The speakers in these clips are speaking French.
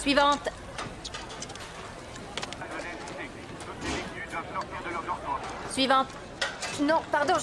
Suivante. Suivante. Non, pardon,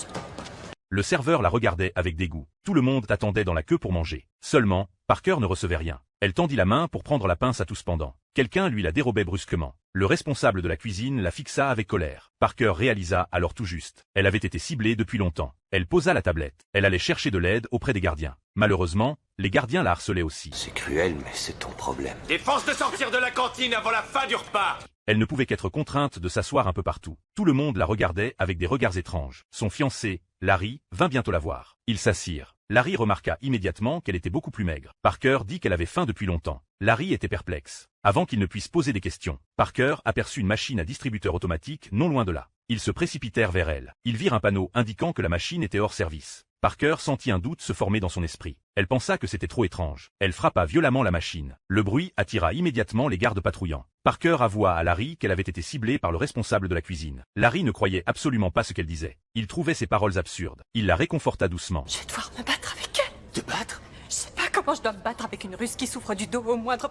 Le serveur la regardait avec dégoût. Tout le monde attendait dans la queue pour manger. Seulement, Parker ne recevait rien. Elle tendit la main pour prendre la pince à tout cependant. Quelqu'un lui la dérobait brusquement. Le responsable de la cuisine la fixa avec colère. Parker réalisa alors tout juste. Elle avait été ciblée depuis longtemps. Elle posa la tablette. Elle allait chercher de l'aide auprès des gardiens. Malheureusement, les gardiens la harcelaient aussi. C'est cruel, mais c'est ton problème. Défense de sortir de la cantine avant la fin du repas. Elle ne pouvait qu'être contrainte de s'asseoir un peu partout. Tout le monde la regardait avec des regards étranges. Son fiancé, Larry, vint bientôt la voir. Ils s'assirent. Larry remarqua immédiatement qu'elle était beaucoup plus maigre. Parker dit qu'elle avait faim depuis longtemps. Larry était perplexe. Avant qu'il ne puisse poser des questions, Parker aperçut une machine à distributeur automatique non loin de là. Ils se précipitèrent vers elle. Ils virent un panneau indiquant que la machine était hors service. Parker sentit un doute se former dans son esprit. Elle pensa que c'était trop étrange. Elle frappa violemment la machine. Le bruit attira immédiatement les gardes patrouillants. Parker avoua à Larry qu'elle avait été ciblée par le responsable de la cuisine. Larry ne croyait absolument pas ce qu'elle disait. Il trouvait ses paroles absurdes. Il la réconforta doucement. Je vais devoir me battre avec elle. Te battre? Je sais pas comment je dois me battre avec une Russe qui souffre du dos au moindre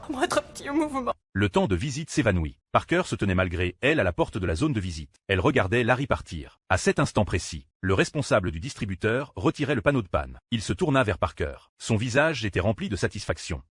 petit mouvement. Le temps de visite s'évanouit. Parker se tenait malgré elle à la porte de la zone de visite. Elle regardait Larry partir. À cet instant précis, le responsable du distributeur retirait le panneau de panne. Il se tourna vers Parker. Son visage était rempli de satisfaction.